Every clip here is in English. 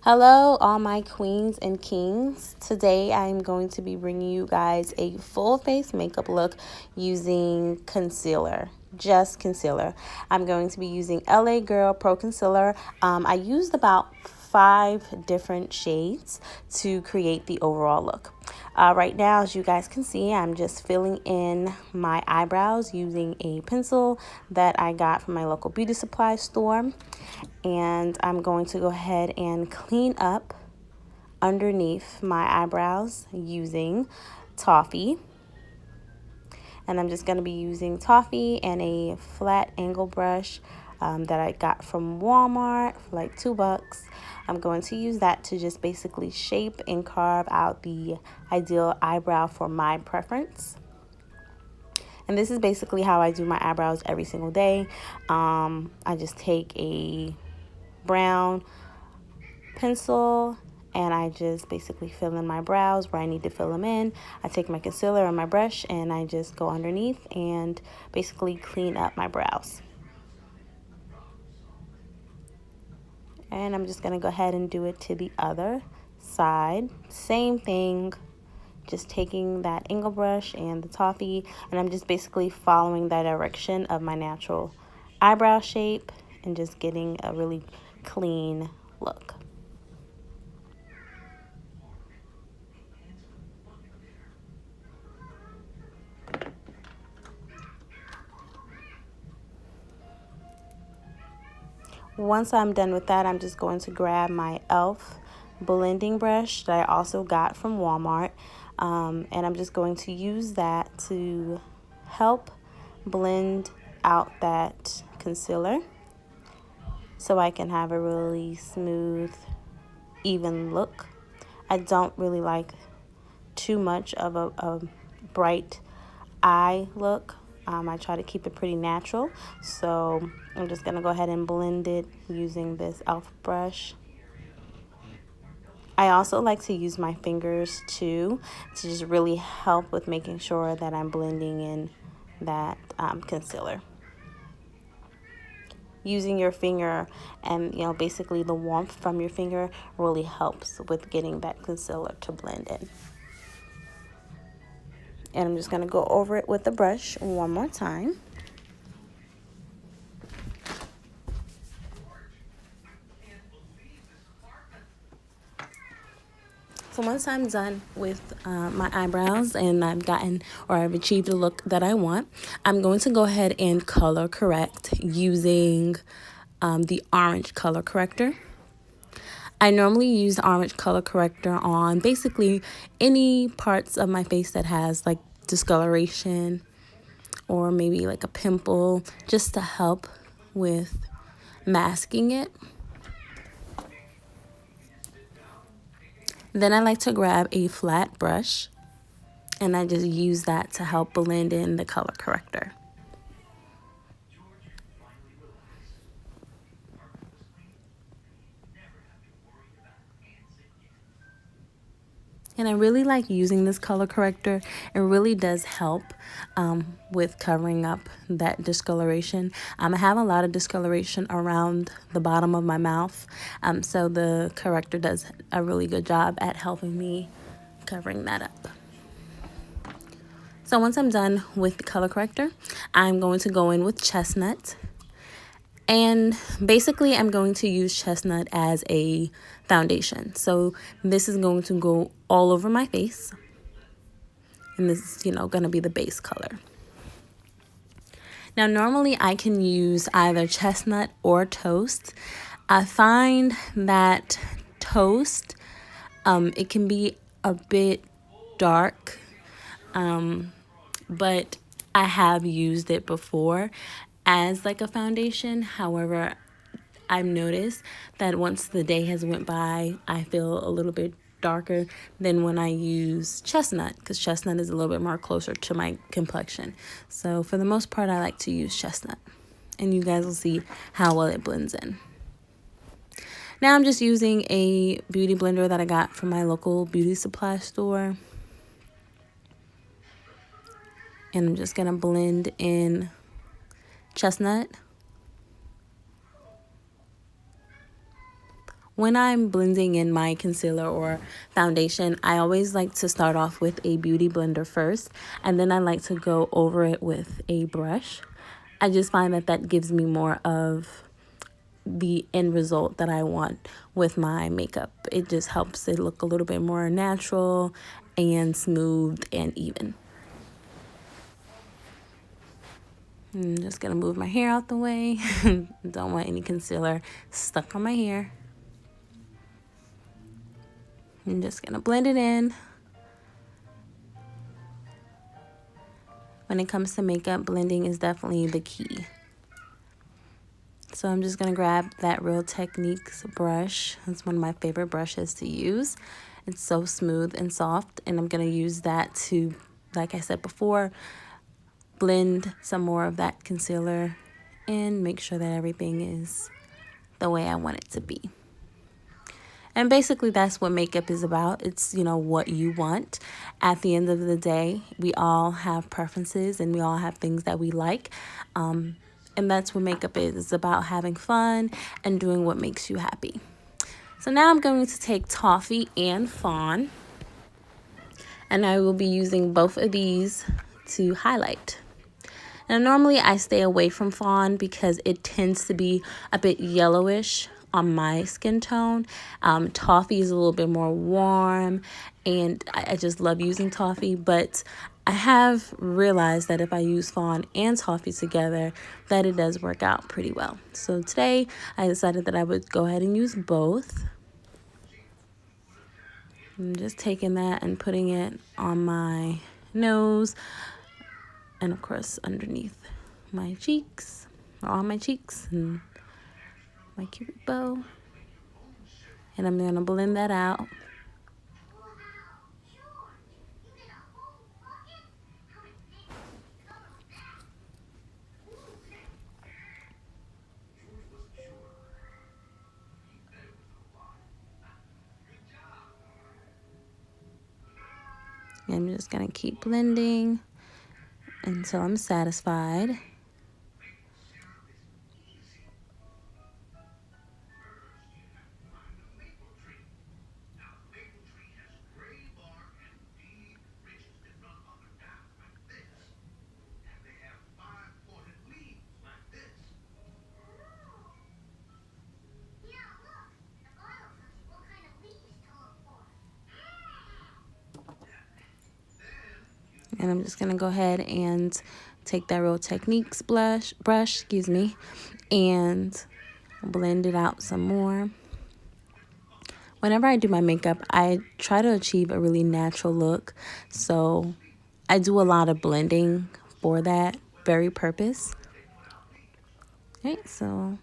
Hello, all my queens and kings. Today I'm going to be bringing you guys a full face makeup look using concealer, just concealer. I'm going to be using L.A Girl Pro Concealer. I used about 5 different shades to create the overall look. Right now, as you guys can see, I'm just filling in my eyebrows using a pencil that I got from my local beauty supply store. And I'm going to go ahead and clean up underneath my eyebrows using Toffee. And I'm just going to be using Toffee and a flat angle brush that I got from Walmart for like $2. I'm going to use that to just basically shape and carve out the ideal eyebrow for my preference. And this is basically how I do my eyebrows every single day. I just take a brown pencil and I just basically fill in my brows where I need to fill them in. I take my concealer and my brush and I just go underneath and basically clean up my brows. And I'm just gonna go ahead and do it to the other side. Same thing, just taking that angle brush and the Toffee, and I'm just basically following the direction of my natural eyebrow shape and just getting a really clean look. Once I'm done with that, I'm just going to grab my e.l.f. blending brush that I also got from Walmart. And I'm just going to use that to help blend out that concealer so I can have a really smooth, even look. I don't really like too much of a bright eye look. I try to keep it pretty natural, so I'm just gonna go ahead and blend it using this e.l.f. brush. I also like to use my fingers too to just really help with making sure that I'm blending in that concealer. Using your finger and basically the warmth from your finger really helps with getting that concealer to blend in. And I'm just going to go over it with the brush one more time. So once I'm done with my eyebrows and I've achieved the look that I want, I'm going to go ahead and color correct using the orange color corrector. I normally use the orange color corrector on basically any parts of my face that has like discoloration or maybe like a pimple, just to help with masking it. Then I like to grab a flat brush and I just use that to help blend in the color corrector. And I really like using this color corrector. It really does help with covering up that discoloration. I have a lot of discoloration around the bottom of my mouth. So the corrector does a really good job at helping me covering that up. So once I'm done with the color corrector, I'm going to go in with Chestnut. And basically, I'm going to use Chestnut as a foundation. So this is going to go all over my face. And this is, going to be the base color. Now, normally I can use either Chestnut or Toast. I find that Toast, it can be a bit dark, but I have used it before as like a foundation. However, I've noticed that once the day has went by, I feel a little bit darker than when I use Chestnut, because Chestnut is a little bit more closer to my complexion. So for the most part, I like to use Chestnut, and you guys will see how well it blends in. Now I'm just using a beauty blender that I got from my local beauty supply store. And I'm just going to blend in Chestnut when I'm blending in my concealer or foundation, I always like to start off with a beauty blender first, and then I like to go over it with a brush. I just find that that gives me more of the end result that I want with my makeup. It just helps it look a little bit more natural and smooth and even. I'm just gonna move my hair out the way. Don't want any concealer stuck on my hair. I'm just gonna blend it in. When it comes to makeup, blending is definitely the key. So I'm just gonna grab that Real Techniques brush. It's one of my favorite brushes to use. It's so smooth and soft, and I'm gonna use that to, like I said before, blend some more of that concealer and make sure that everything is the way I want it to be. And basically that's what makeup is about. It's, you know, what you want. At the end of the day, we all have preferences and we all have things that we like. And that's what makeup is. It's about having fun and doing what makes you happy. So now I'm going to take Toffee and Fawn, and I will be using both of these to highlight. Now normally I stay away from Fawn because it tends to be a bit yellowish on my skin tone. Toffee is a little bit more warm, and I just love using Toffee, but I have realized that if I use Fawn and Toffee together, that it does work out pretty well. So today I decided that I would go ahead and use both. I'm just taking that and putting it on my nose and of course underneath my cheeks, or on my cheeks and my cupid bow. And I'm gonna blend that out. And I'm just gonna keep blending until I'm satisfied. And I'm just gonna go ahead and take that Real Techniques brush, and blend it out some more. Whenever I do my makeup, I try to achieve a really natural look. So I do a lot of blending for that very purpose. Okay, so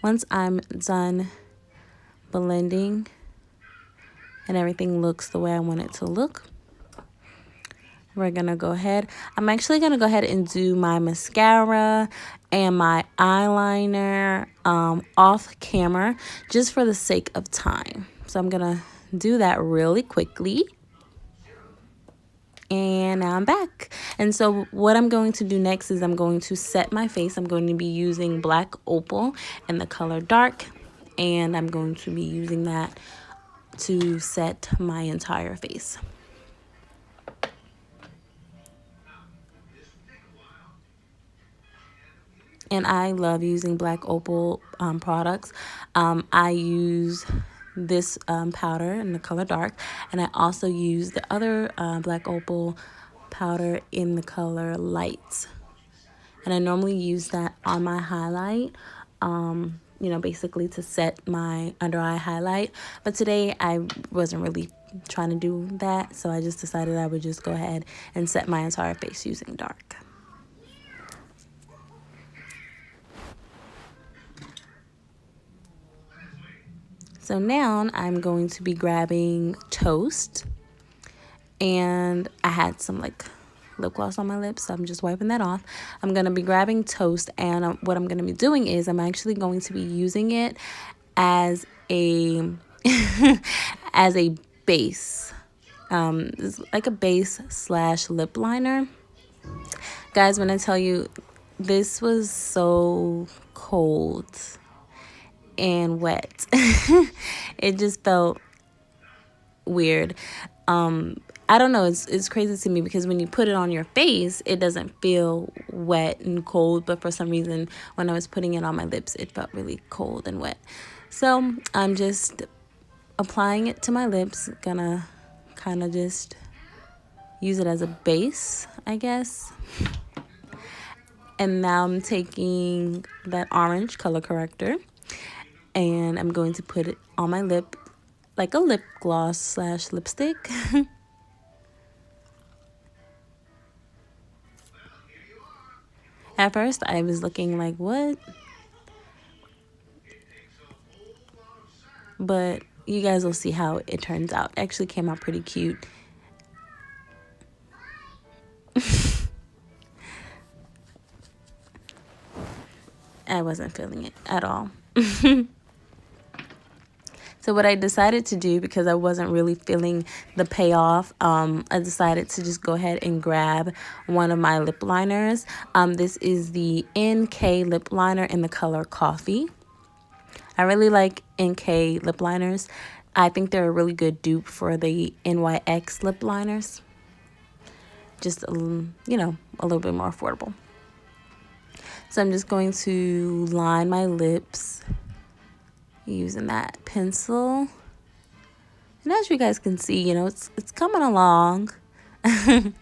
once I'm done blending and everything looks the way I want it to look, we're gonna go ahead. I'm actually gonna go ahead and do my mascara and my eyeliner off camera just for the sake of time. So I'm gonna do that really quickly. And now I'm back. And so what I'm going to do next is I'm going to set my face. I'm going to be using Black Opal in the color Dark, and I'm going to be using that to set my entire face. And I love using Black Opal products. I use this powder in the color Dark, and I also use the other Black Opal powder in the color Light. And I normally use that on my highlight, you know, basically to set my under eye highlight. But today I wasn't really trying to do that, so I just decided I would just go ahead and set my entire face using Dark. So now I'm going to be grabbing Toast, and I had some like lip gloss on my lips, so I'm just wiping that off. I'm going to be grabbing Toast, and what I'm going to be doing is I'm actually going to be using it as a as a base. It's like a base / lip liner. Guys, when I tell you, this was so cold and wet. It just felt weird. I don't know, it's crazy to me because when you put it on your face, it doesn't feel wet and cold, but for some reason when I was putting it on my lips, it felt really cold and wet. So I'm just applying it to my lips, gonna kind of just use it as a base, I guess. And now I'm taking that orange color corrector and I'm going to put it on my lip like a lip gloss slash lipstick. At first I was looking like, what? But you guys will see how it turns out. It actually came out pretty cute. I wasn't feeling it at all. So what I decided to do, because I wasn't really feeling the payoff, I decided to just go ahead and grab one of my lip liners. This is the NK lip liner in the color Coffee. I really like NK lip liners. I think they're a really good dupe for the NYX lip liners. Just, you know, a little bit more affordable. So I'm just going to line my lips using that pencil. And as you guys can see, you know, it's coming along. I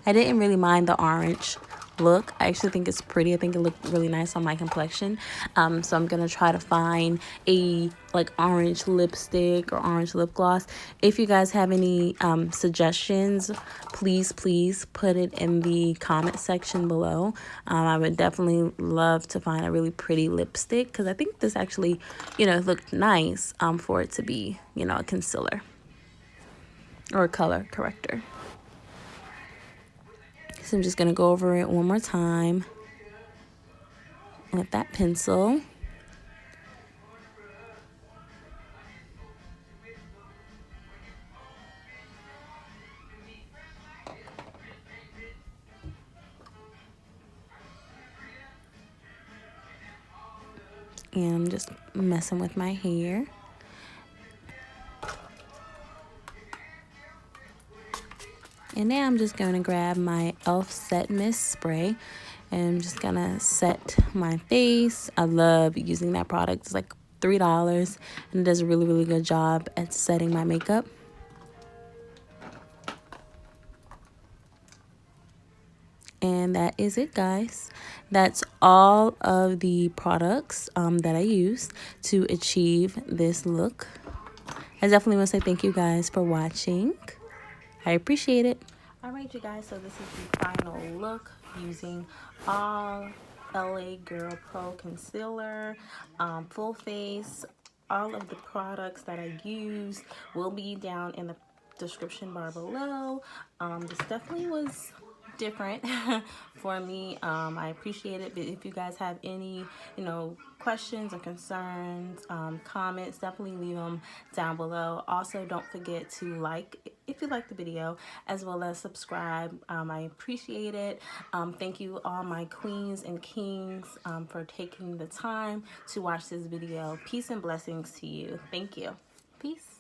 didn't really mind the orange look. I actually think it's pretty. I think it looked really nice on my complexion. So I'm gonna try to find a like orange lipstick or orange lip gloss. If you guys have any suggestions, please put it in the comment section below. I would definitely love to find a really pretty lipstick, because I think this actually, you know, looked nice for it to be, you know, a concealer or a color corrector. So I'm just going to go over it one more time with that pencil. And I'm just messing with my hair. And now I'm just going to grab my e.l.f. Set Mist Spray. And I'm just going to set my face. I love using that product. It's like $3. And it does a really, really good job at setting my makeup. And that is it, guys. That's all of the products that I used to achieve this look. I definitely want to say thank you guys for watching. I appreciate it. All right, you guys, so this is the final look using all L.A Girl Pro Concealer, full face. All of the products that I used will be down in the description bar below. This definitely was different for me. I appreciate it, but if you guys have any, you know, questions or concerns, comments, definitely leave them down below. Also, don't forget to like if you like the video, as well as subscribe. I appreciate it. Thank you all my queens and kings for taking the time to watch this video. Peace and blessings to you. Thank you. Peace.